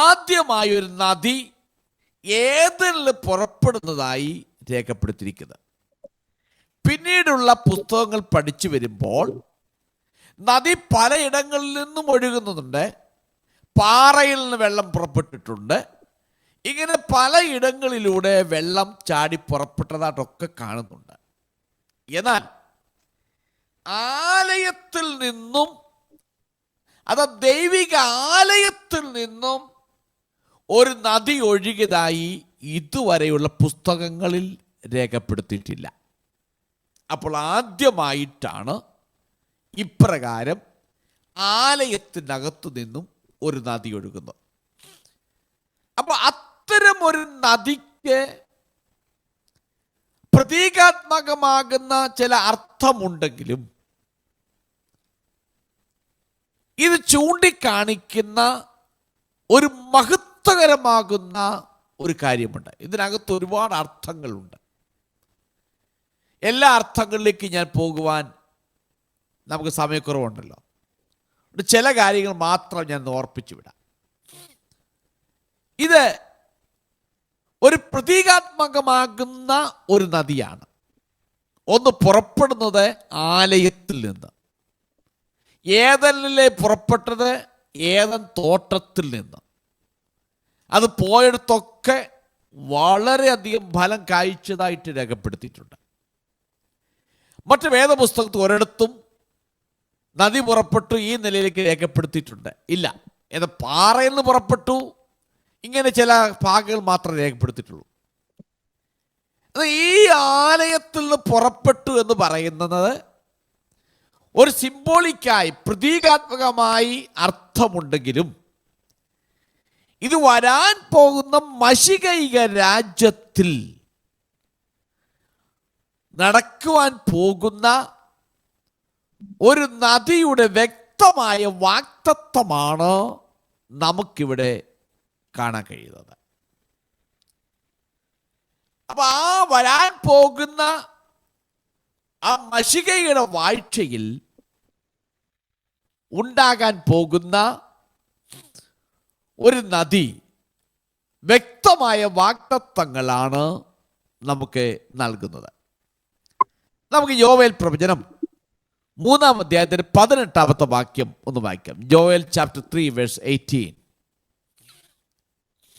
ആദ്യമായൊരു നദി ഏതെങ്കിലും പുറപ്പെടുന്നതായി രേഖപ്പെടുത്തിയിരിക്കുന്നത്. പിന്നീടുള്ള പുസ്തകങ്ങൾ പഠിച്ചു വരുമ്പോൾ നദി പലയിടങ്ങളിൽ നിന്നും ഒഴുകുന്നുണ്ട്. പാറയിൽ നിന്ന് വെള്ളം പുറപ്പെട്ടിട്ടുണ്ട്. ഇങ്ങനെ പലയിടങ്ങളിലൂടെ വെള്ളം ചാടി പുറപ്പെട്ടതായിട്ടൊക്കെ കാണുന്നുണ്ട്. എന്നാൽ ആലയത്തിൽ നിന്നും, അത് ദൈവിക ആലയത്തിൽ നിന്നും ഒരു നദി ഒഴുകിയതായി ഇതുവരെയുള്ള പുസ്തകങ്ങളിൽ രേഖപ്പെടുത്തിയിട്ടില്ല. അപ്പോൾ ആദ്യമായിട്ടാണ് ഇപ്രകാരം ആലയത്തിനകത്തു നിന്നും ഒരു നദി ഒഴുകുന്നത്. അപ്പോൾ അത്തരം ഒരു നദിക്ക് നദിക്ക് പ്രതീകാത്മകമാകുന്ന ചില അർത്ഥമുണ്ടെങ്കിലും ഇത് ചൂണ്ടിക്കാണിക്കുന്ന ഒരു മഹത്വകരമാകുന്ന ഒരു കാര്യമുണ്ട്. ഇതിനകത്ത് ഒരുപാട് അർത്ഥങ്ങളുണ്ട്. എല്ലാ അർത്ഥങ്ങളിലേക്ക് ഞാൻ പോകുവാൻ നമുക്ക് സമയക്കുറവുണ്ടല്ലോ. ചില കാര്യങ്ങൾ മാത്രം ഞാൻ ഓർപ്പിച്ചു വിടാം. ഇത് ഒരു പ്രതീകാത്മകമാകുന്ന ഒരു നദിയാണ്. ഒന്ന് പുറപ്പെടുന്നത് ആലയത്തിൽ നിന്ന്. ഏദനിലെ പുറപ്പെട്ടത് ഏദൻ തോട്ടത്തിൽ നിന്ന്. അത് പോയിടത്തൊക്കെ വളരെയധികം ഫലം കായ്ച്ചതായിട്ട് രേഖപ്പെടുത്തിയിട്ടുണ്ട്. മറ്റ് വേദപുസ്തകത്തിൽ ഒരിടത്തും നദി പുറപ്പെട്ടു ഈ നിലയിലേക്ക് രേഖപ്പെടുത്തിയിട്ടുണ്ട് ഇല്ല. ഏത് പാറയിൽ നിന്ന് പുറപ്പെട്ടു, ഇങ്ങനെ ചില ഭാഗങ്ങൾ മാത്രമേ രേഖപ്പെടുത്തിയിട്ടുള്ളൂ. ഈ ആലയത്തിൽ നിന്ന് പുറപ്പെട്ടു എന്ന് പറയുന്നത് ഒരു സിംബോളിക്കായി, പ്രതീകാത്മകമായി അർത്ഥമുണ്ടെങ്കിലും ഇത് വരാൻ പോകുന്ന മശികൈക രാജ്യത്തിൽ നടക്കുവാൻ പോകുന്ന ഒരു നദിയുടെ വ്യക്തമായ വാക്തത്വമാണ് നമുക്കിവിടെ കാണാൻ കഴിയുന്നത്. അപ്പൊ ആ വരാൻ പോകുന്ന ആ മശികയുടെ വാഴ്ചയിൽ ഉണ്ടാകാൻ പോകുന്ന ഒരു നദി വ്യക്തമായ വാഗ്ദത്തങ്ങളാണ് നമുക്ക് നൽകുന്നത്. നമുക്ക് യോവേൽ പ്രവചനം 3-ാം അധ്യായത്തിന് 18-ാമത്തെ വാക്യം ഒന്ന് വായിക്കാം. യോവേൽ ചാപ്റ്റർ 3 വേഴ്സ് 18.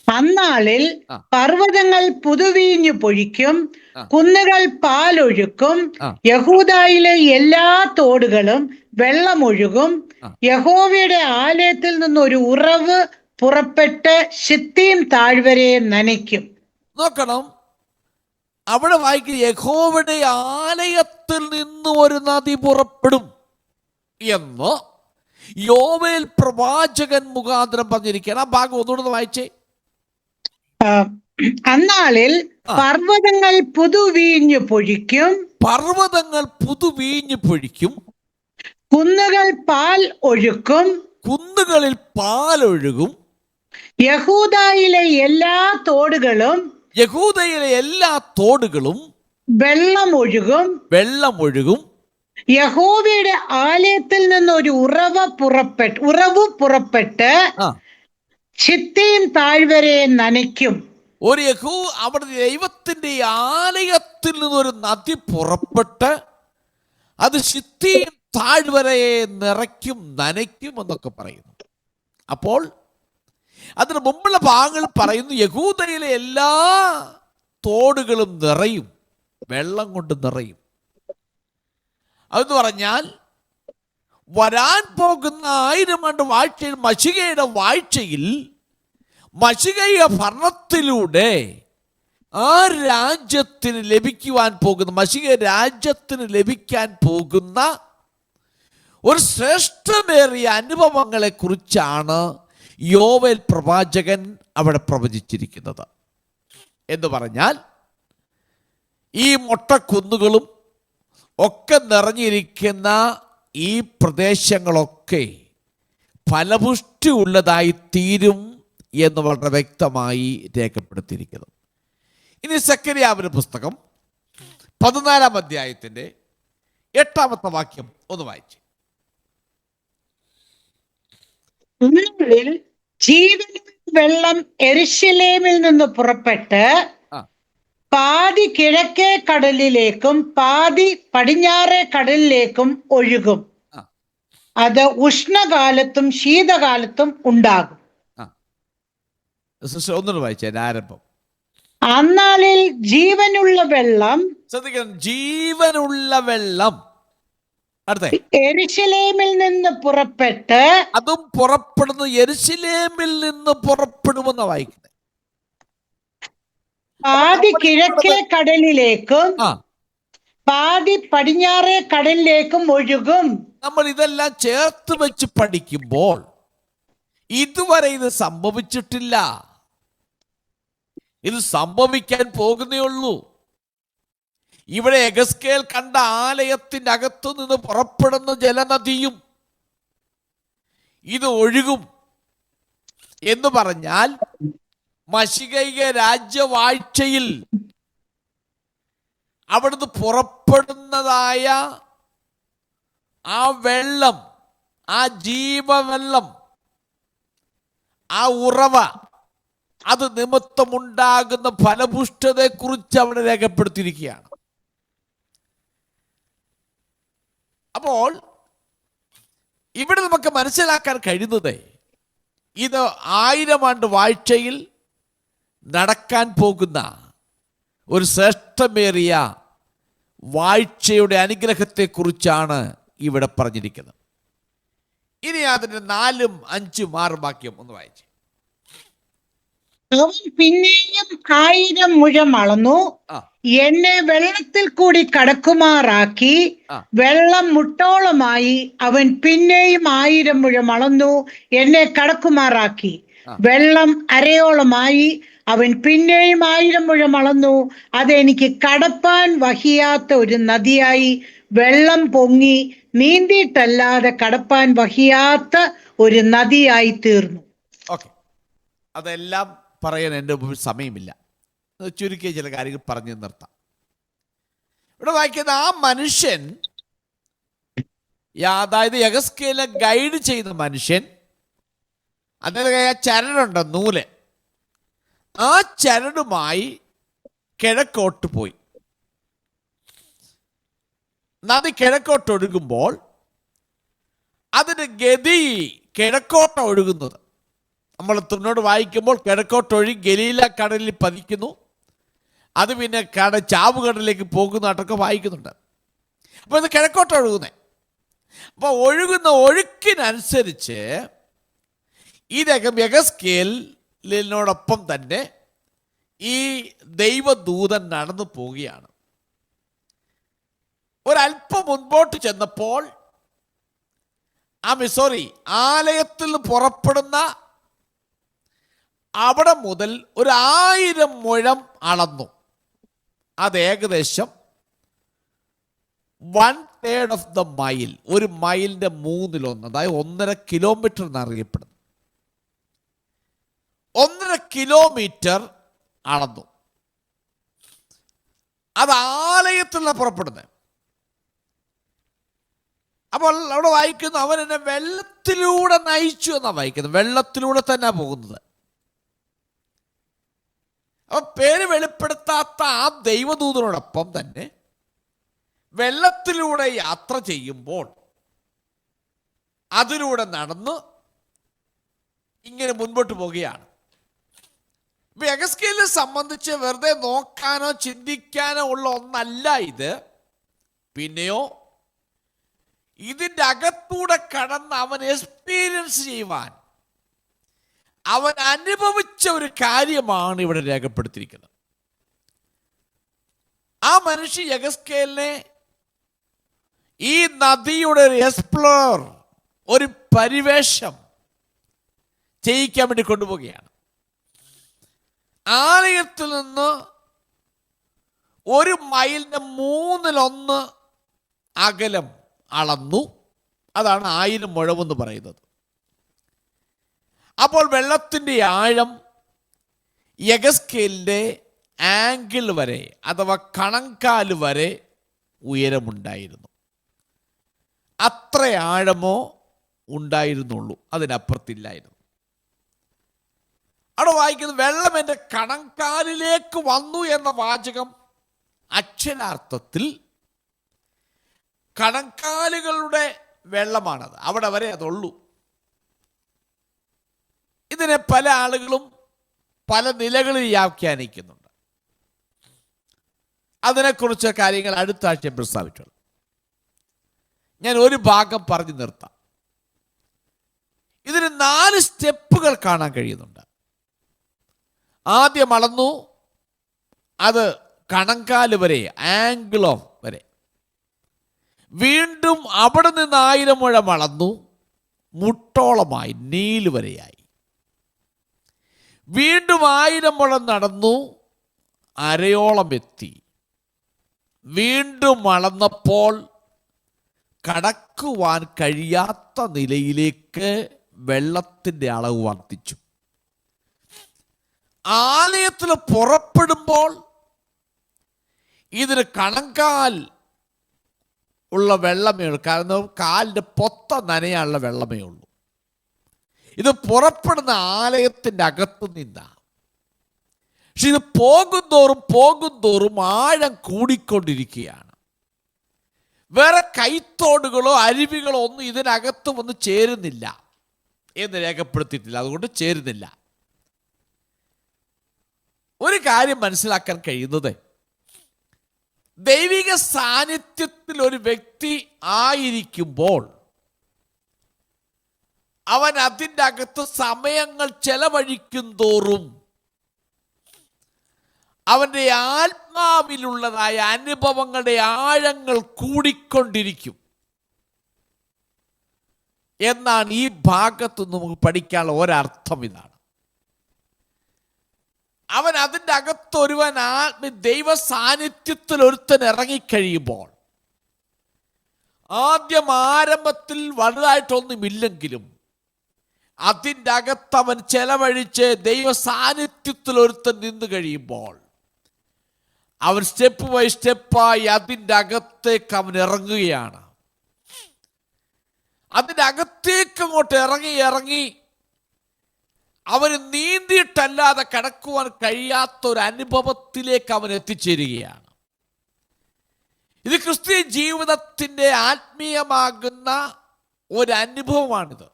അന്നാളിൽ പർവ്വതങ്ങൾ പുതുവീഞ്ഞു പൊഴിക്കും, കുന്നുകൾ പാലൊഴുക്കും, യഹൂദായിലെ എല്ലാ തോടുകളും വെള്ളമൊഴുകും. യഹോവയുടെ ആലയത്തിൽ നിന്നൊരു ഉറവ് പുറപ്പെട്ട് ശിത്തീം താഴ്വരയെ നനയ്ക്കും. നോക്കണം, അവിടെ വായിക്കുന്ന യഹോവയുടെ ആലയത്തിൽ നിന്ന് ഒരു നദി പുറപ്പെടും എന്ന് യോവേൽ പ്രവാചകൻ മുഖാന്തരം പറഞ്ഞിരിക്കുകയാണ്. ആ ഭാഗം ഒന്നുകൂടെ വായിച്ചേ. അന്നാളിൽ പർവ്വതങ്ങൾ പുതുവീഞ്ഞു പൊഴിക്കും, പർവ്വതങ്ങൾ പുതുവീഞ്ഞു പൊഴിക്കും, കുന്നുകൾ പാൽ ഒഴുക്കും, കുന്നുകളിൽ പാലൊഴുകും, യഹൂദായിലെ എല്ലാ തോടുകളും, യഹൂദയിലെ എല്ലാ തോടുകളും വെള്ളമൊഴുകും, വെള്ളമൊഴുകും. യഹോവയുടെ ആലയത്തിൽ നിന്ന് ഒരു ഉറവ് പുറപ്പെട്ട് ശിത്തീം താഴ്വരയെ നനയ്ക്കും. അവിടെ ദൈവത്തിന്റെ ആലയത്തിൽ നിന്നൊരു നദി പുറപ്പെട്ട് അത് ശിത്തീം താഴ്വരയെ നിറയ്ക്കും, നനയ്ക്കും എന്നൊക്കെ പറയുന്നു. അപ്പോൾ അതിന് മുമ്പുള്ള ഭാഗങ്ങൾ പറയുന്നു യഹൂദയിലെ എല്ലാ തോടുകളും നിറയും, വെള്ളം കൊണ്ട് നിറയും. അതെന്ന് പറഞ്ഞാൽ വരാൻ പോകുന്ന 1000 ആണ്ട് വാഴ്ചയിൽ, മശികയുടെ വാഴ്ചയിൽ, മശികയുടെ ഭരണത്തിലൂടെ ആ രാജ്യത്തിന് ലഭിക്കുവാൻ പോകുന്ന, മശിക രാജ്യത്തിന് ലഭിക്കാൻ പോകുന്ന ഒരു ശ്രേഷ്ഠമേറിയ അനുഭവങ്ങളെ കുറിച്ചാണ് യോവേൽ പ്രവാചകൻ അവിടെ പ്രവചിച്ചിരിക്കുന്നത്. എന്ന് പറഞ്ഞാൽ ഈ മൊട്ടക്കുന്നുകളും ഒക്കെ നിറഞ്ഞിരിക്കുന്ന ഈ പ്രദേശങ്ങളൊക്കെ ഫലപുഷ്ടി ഉള്ളതായി തീരും എന്ന് വളരെ വ്യക്തമായി രേഖപ്പെടുത്തിയിരിക്കുന്നു. ഇനി സെക്കര്യാവിന്റെ പുസ്തകം 14-ാം അധ്യായത്തിന്റെ 8-ാമത്തെ വാക്യം ഒന്ന് വായിച്ചു. ജീവൻ വെള്ളം യെരൂശലേമിൽ നിന്ന് പുറപ്പെട്ട് പാതി കിഴക്കേ കടലിലേക്കും പാതി പടിഞ്ഞാറേ കടലിലേക്കും ഒഴുകും. അത് ഉഷ്ണകാലത്തും ശീതകാലത്തും ഉണ്ടാകും. ഒന്നുകൂടെ വായിച്ചേ ആരംഭം. അന്നാളിൽ ജീവനുള്ള വെള്ളം, ശ്രദ്ധിക്കണം, ജീവനുള്ള വെള്ളം യെരൂശലേമിൽ നിന്ന് പുറപ്പെട്ട്, അതും പുറപ്പെടുന്നത് യെരൂശലേമിൽ നിന്ന് പുറപ്പെടുമെന്ന് വായിക്കുന്നത്. പാതി കിഴക്കേ കടലിലേക്കും പാതി പടിഞ്ഞാറേ കടലിലേക്കും ഒഴുകും. നമ്മൾ ഇതെല്ലാം ചേർത്ത് വെച്ച് പഠിക്കുമ്പോൾ ഇതുവരെ ഇത് സംഭവിച്ചിട്ടില്ല. ഇത് സംഭവിക്കാൻ പോകുന്നേ ഉള്ളൂ. ഇവിടെ എഗസ്കേൽ കണ്ട ആലയത്തിൻ്റെ അകത്തു നിന്ന് പുറപ്പെടുന്ന ജലനദിയും ഇത് ഒഴുകും എന്ന് പറഞ്ഞാൽ മശികൈക രാജ്യവാഴ്ചയിൽ അവിടുന്ന് പുറപ്പെടുന്നതായ ആ വെള്ളം, ആ ജീവവെള്ളം, ആ ഉറവ, അത് നിമിത്തമുണ്ടാകുന്ന ഫലപുഷ്ടതയെക്കുറിച്ച് അവിടെ രേഖപ്പെടുത്തിയിരിക്കുകയാണ്. അപ്പോൾ ഇവിടെ നമുക്ക് മനസ്സിലാക്കാൻ കഴിയുന്നത് ഇത് 1000 ആണ്ട് വാഴ്ചയിൽ നടക്കാൻ പോകുന്ന ഒരു ശ്രേഷ്ഠമേറിയ വാഴ്ചയുടെ അനുഗ്രഹത്തെക്കുറിച്ചാണ് ഇവിടെ പറഞ്ഞിരിക്കുന്നത്. ഇനി അതിൻ്റെ 4, 5, 6 വാക്യം ഒന്ന് വായിച്ചു. അവൻ പിന്നെയും 1000 മുഴം അളന്നു, എന്നെ വെള്ളത്തിൽ കൂടി കടക്കുമാറാക്കി. വെള്ളം മുട്ടോളമായി. അവൻ പിന്നെയും 1000 മുഴം അളന്നു, എന്നെ കടക്കുമാറാക്കി. വെള്ളം അരയോളമായി. അവൻ പിന്നെയും 1000 മുഴം അളന്നു. അതെനിക്ക് കടപ്പാൻ വഹിയാത്ത ഒരു നദിയായി വെള്ളം പൊങ്ങി നീന്തിയിട്ടല്ലാതെ കടപ്പാൻ വഹിയാത്ത ഒരു നദിയായി തീർന്നു. ഓക്കെ, അതെല്ലാം പറയാൻ എൻ്റെ മുമ്പിൽ സമയമില്ല. ചുരുക്കിയ ചില കാര്യങ്ങൾ പറഞ്ഞു നിർത്താം. ഇവിടെ വായിക്കുന്ന ആ മനുഷ്യൻ, അതായത് യഗസ്കേലിനെ ഗൈഡ് ചെയ്യുന്ന മനുഷ്യൻ, അതിൻ്റെ കയ്യിൽ ചരടുണ്ട്, നൂല്. ആ ചരടുമായി കിഴക്കോട്ട് പോയി. നദി കിഴക്കോട്ട് ഒഴുകുമ്പോൾ അതിൻ്റെ ഗതി കിഴക്കോട്ട് ഒഴുകുന്നത്. നമ്മൾ തുന്നോട് വായിക്കുമ്പോൾ കിഴക്കോട്ടൊഴുകി ഗലീല കടലിൽ പതിക്കുന്നു, അത് പിന്നെ ചാവുകടലിലേക്ക് പോകുന്നതായിട്ടൊക്കെ വായിക്കുന്നുണ്ട്. അപ്പോൾ ഇത് കിഴക്കോട്ട് ഒഴുകുന്നത്. അപ്പോൾ ഒഴുകുന്ന ഒഴുക്കിനനുസരിച്ച് ഇതകം യഗസ്കേലിനോടൊപ്പം തന്നെ ഈ ദൈവദൂതൻ നടന്നു പോവുകയാണ്. ഒരല്പം മുൻപോട്ട് ചെന്നപ്പോൾ ആലയത്തിൽ നിന്ന് പുറപ്പെടുന്ന അവിടെ മുതൽ 1000 മുഴം അളന്നു. അത് ഏകദേശം 1/3 ഓഫ് ദ മൈൽ, ഒരു മൈലിന്റെ 1/3, അതായത് 1.5 കിലോമീറ്റർ എന്നറിയപ്പെടുന്നു. 1.5 കിലോമീറ്റർ അളന്നു. അത് ആലയത്തിൽ നിന്ന് പുറപ്പെടുന്നത്. അപ്പോൾ അവിടെ വായിക്കുന്നു, അവൻ എന്നെ വെള്ളത്തിലൂടെ നയിച്ചു എന്നാണ് വായിക്കുന്നത്. വെള്ളത്തിലൂടെ തന്നെ പോകുന്നത്. അപ്പൊ പേര് വെളിപ്പെടുത്താത്ത ആ ദൈവദൂതനോടൊപ്പം തന്നെ വെള്ളത്തിലൂടെ യാത്ര ചെയ്യുമ്പോൾ അതിലൂടെ നടന്ന് ഇങ്ങനെ മുൻപോട്ട് പോവുകയാണ്. ഇപ്പൊ യഗസ്കേലിനെ സംബന്ധിച്ച് വെറുതെ നോക്കാനോ ചിന്തിക്കാനോ ഉള്ള ഒന്നല്ല ഇത്. പിന്നെയോ ഇതിൻ്റെ അകത്തൂടെ കടന്ന് അവൻ എക്സ്പീരിയൻസ് ചെയ്യുവാൻ, അവൻ അനുഭവിച്ച ഒരു കാര്യമാണ് ഇവിടെ രേഖപ്പെടുത്തിയിരിക്കുന്നത്. ആ മനുഷ്യ യഗസ്കേലിനെ ഈ നദിയുടെ ഒരു എക്സ്പ്ലോർ, ഒരു പരിവേഷം ചെയ്യിക്കാൻ വേണ്ടി കൊണ്ടുപോവുകയാണ്. ആലയത്തിൽ നിന്ന് 1 മൈലിന്റെ 1/3 അകലം അളന്നു. അതാണ് 1000 മുഴമെന്ന് പറയുന്നത്. അപ്പോൾ വെള്ളത്തിൻ്റെ ആഴം യഗസ്കേലിൻ്റെ ആംഗിൾ വരെ, അഥവാ കണങ്കാല് വരെ ഉയരമുണ്ടായിരുന്നു. അത്ര ആഴമോ ഉണ്ടായിരുന്നുള്ളൂ, അതിനപ്പുറത്തില്ലായിരുന്നു. അവിടെ വായിക്കുന്നത്, വെള്ളം എൻ്റെ കണങ്കാലിലേക്ക് വന്നു എന്ന വാചകം അക്ഷരാർത്ഥത്തിൽ കണങ്കാലുകളുടെ വെള്ളമാണത്. അവിടെ വരെ അതുള്ളൂ. ഇതിനെ പല ആളുകളും പല നിലകളിൽ വ്യാഖ്യാനിക്കുന്നുണ്ട്. അതിനെക്കുറിച്ച് കാര്യങ്ങൾ അടുത്ത ആഴ്ച പ്രസ്താവിച്ചുള്ളൂ. ഞാൻ ഒരു ഭാഗം പറഞ്ഞു നിർത്താം. ഇതിന് 4 സ്റ്റെപ്പുകൾ കാണാൻ കഴിയുന്നുണ്ട്. ആദ്യം അളന്നു, അത് കണങ്കാല് വരെ, ആംഗിൾ ഓഫ് വരെ. വീണ്ടും അവിടെ നിന്ന് 1000 മുഴം അളന്നു, മുട്ടോളമായി, നീല് വരെയായി. വീണ്ടും 1000 മുഴം നടന്നു, അരയോളം എത്തി. വീണ്ടും അളന്നപ്പോൾ കടക്കുവാൻ കഴിയാത്ത നിലയിലേക്ക് വെള്ളത്തിൻ്റെ അളവ് വർദ്ധിച്ചു. ആലയത്തിൽ പുറപ്പെടുമ്പോൾ ഇതിന് കണങ്കാൽ ഉള്ള വെള്ളമേ ഉള്ളൂ. കാരണം കാലിൻ്റെ പൊത്ത നനയാനുള്ള വെള്ളമേ ഉള്ളൂ. ഇത് പുറപ്പെടുന്ന ആലയത്തിൻ്റെ അകത്തു നിന്നാണ്. പക്ഷെ ഇത് പോകും തോറും ആഴം കൂടിക്കൊണ്ടിരിക്കുകയാണ്. വേറെ കൈത്തോടുകളോ അരുവികളോ ഒന്നും ഇതിനകത്ത് വന്ന് ചേരുന്നില്ല എന്ന് രേഖപ്പെടുത്തിയിട്ടില്ല. അതുകൊണ്ട് ചേരുന്നില്ല. ഒരു കാര്യം മനസ്സിലാക്കാൻ കഴിയുന്നത്, ദൈവിക സാന്നിധ്യത്തിൽ ഒരു വ്യക്തി ആയിരിക്കുമ്പോൾ അവൻ അതിൻ്റെ അകത്ത് സമയങ്ങൾ ചെലവഴിക്കും തോറും അവൻ്റെ ആത്മാവിലുള്ളതായ അനുഭവങ്ങളുടെ ആഴങ്ങൾ കൂടിക്കൊണ്ടിരിക്കും എന്നാണ് ഈ ഭാഗത്ത് നമുക്ക് പഠിക്കാനുള്ള ഒരർത്ഥം. ഇതാണ്, അവൻ അതിൻ്റെ അകത്തൊരുവൻ ദൈവ സാന്നിധ്യത്തിൽ ഒരുത്തൻ ഇറങ്ങിക്കഴിയുമ്പോൾ, ആരംഭത്തിൽ വലുതായിട്ടൊന്നുമില്ലെങ്കിലും അതിൻ്റെ അകത്തവൻ ചെലവഴിച്ച് ദൈവ സാന്നിധ്യത്തിൽ ഒരുത്തൻ നിന്ന് കഴിയുമ്പോൾ അവൻ സ്റ്റെപ്പ് ബൈ സ്റ്റെപ്പായി അതിൻ്റെ അകത്തേക്ക് അവൻ ഇറങ്ങുകയാണ്. അതിൻ്റെ അകത്തേക്ക് അങ്ങോട്ട് ഇറങ്ങി അവന് നീന്തിയിട്ടല്ലാതെ കടക്കുവാൻ കഴിയാത്ത ഒരു അനുഭവത്തിലേക്ക് അവൻ എത്തിച്ചേരുകയാണ്. ഇത് ക്രിസ്തീയ ജീവിതത്തിൻ്റെ ആത്മീയമാകുന്ന ഒരു അനുഭവമാണിത്.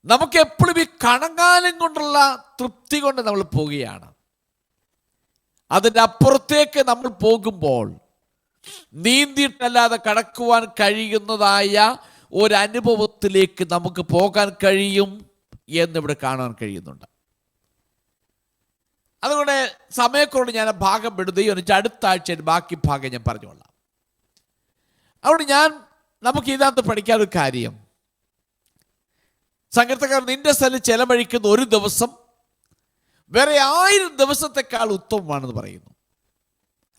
നമുക്ക് എപ്പോഴും ഈ കണങ്കാലം കൊണ്ടുള്ള തൃപ്തി കൊണ്ട് നമ്മൾ പോവുകയാണ്. അതിൻ്റെ അപ്പുറത്തേക്ക് നമ്മൾ പോകുമ്പോൾ നീന്തിയിട്ടല്ലാതെ കടക്കുവാൻ കഴിയുന്നതായ ഒരനുഭവത്തിലേക്ക് നമുക്ക് പോകാൻ കഴിയും എന്നിവിടെ കാണാൻ കഴിയുന്നുണ്ട്. അതുകൊണ്ട് സമയക്കൊണ്ട് ഞാൻ ഭാഗം വിടുകയും എന്നിട്ട് അടുത്ത ആഴ്ചയിൽ ബാക്കി ഭാഗം ഞാൻ പറഞ്ഞുകൊള്ളാം. അതുകൊണ്ട് നമുക്ക് ഇതിനകത്ത് പഠിക്കാനൊരു കാര്യം, സങ്കീർത്തനക്കാരൻ നിന്റെ സ്ഥലം ചെലവഴിക്കുന്ന ഒരു ദിവസം വേറെ 1000 ദിവസത്തെക്കാൾ ഉത്തമമാണെന്ന് പറയുന്നു.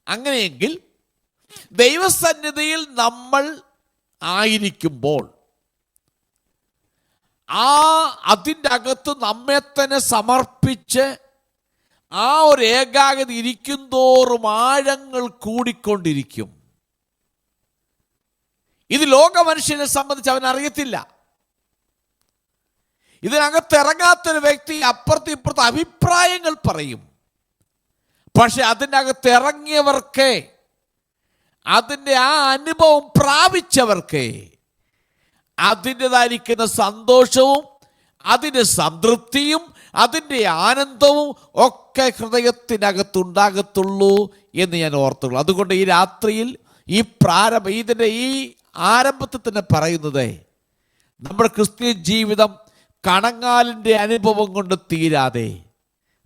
അങ്ങനെയെങ്കിൽ ദൈവസന്നിധിയിൽ നമ്മൾ ആയിരിക്കുമ്പോൾ അതിൻ്റെ അകത്ത് നമ്മെ തന്നെ സമർപ്പിച്ച് ആ ഒരു ഏകാഗ്രത ഇരിക്കും തോറും ആഴങ്ങൾ കൂടിക്കൊണ്ടിരിക്കും. ഇത് ലോക മനുഷ്യനെ സംബന്ധിച്ച് അവൻ അറിയത്തില്ല. ഇതിനകത്ത് ഇറങ്ങാത്തൊരു വ്യക്തി അപ്പുറത്തും ഇപ്പുറത്തും അഭിപ്രായങ്ങൾ പറയും. പക്ഷെ അതിനകത്ത് ഇറങ്ങിയവർക്ക്, അതിൻ്റെ ആ അനുഭവം പ്രാപിച്ചവർക്ക് അതിൻ്റെതായിരിക്കുന്ന സന്തോഷവും അതിൻ്റെ സംതൃപ്തിയും അതിൻ്റെ ആനന്ദവും ഒക്കെ ഹൃദയത്തിനകത്തുണ്ടാകത്തുള്ളൂ എന്ന് ഞാൻ ഓർത്തുള്ളൂ. അതുകൊണ്ട് ഈ രാത്രിയിൽ ഇതിൻ്റെ ഈ ആരംഭത്തിൽ തന്നെ പറയുന്നത്, നമ്മുടെ ക്രിസ്ത്യൻ ജീവിതം കണങ്ങാലിൻ്റെ അനുഭവം കൊണ്ട് തീരാതെ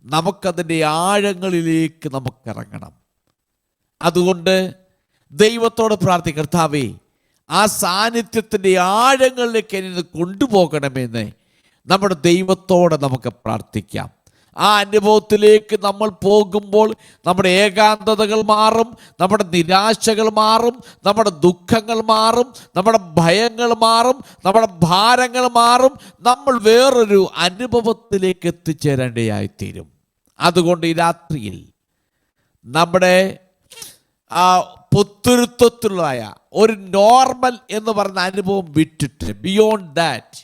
നമുക്കതിൻ്റെ ആഴങ്ങളിലേക്ക് നമുക്കിറങ്ങണം. അതുകൊണ്ട് ദൈവത്തോട് പ്രാർത്ഥിക്കുക, കർത്താവേ ആ സാന്നിധ്യത്തിൻ്റെ ആഴങ്ങളിലേക്ക് എന്നെ കൊണ്ടുപോകണമെന്ന് നമ്മുടെ ദൈവത്തോടെ നമുക്ക് പ്രാർത്ഥിക്കാം. ആ അനുഭവത്തിലേക്ക് നമ്മൾ പോകുമ്പോൾ നമ്മുടെ ഏകാന്തതകൾ മാറും, നമ്മുടെ നിരാശകൾ മാറും, നമ്മുടെ ദുഃഖങ്ങൾ മാറും, നമ്മുടെ ഭയങ്ങൾ മാറും, നമ്മുടെ ഭാരങ്ങൾ മാറും. നമ്മൾ വേറൊരു അനുഭവത്തിലേക്ക് എത്തിച്ചേരേണ്ടതായിത്തീരും. അതുകൊണ്ട് ഈ രാത്രിയിൽ നമ്മുടെ പുത്തുരുത്വത്തിലുള്ളതായ ഒരു നോർമൽ എന്ന് പറയുന്ന അനുഭവം വിട്ടിട്ട് ബിയോണ്ട് ദാറ്റ്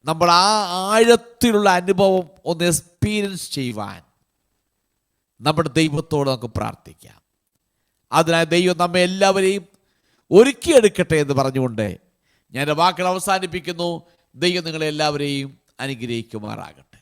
നമ്മൾ ആ ആഴത്തിലുള്ള അനുഭവം ഒന്ന് എക്സ്പീരിയൻസ് ചെയ്യുവാൻ നമ്മുടെ ദൈവത്തോട് നമുക്ക് പ്രാർത്ഥിക്കാം. അതിനായി ദൈവം നമ്മെ എല്ലാവരെയും ഒരുക്കിയെടുക്കട്ടെ എന്ന് പറഞ്ഞുകൊണ്ട് ഞാൻ വാക്കുകൾ അവസാനിപ്പിക്കുന്നു. ദൈവം നിങ്ങളെല്ലാവരെയും അനുഗ്രഹിക്കുമാറാകട്ടെ.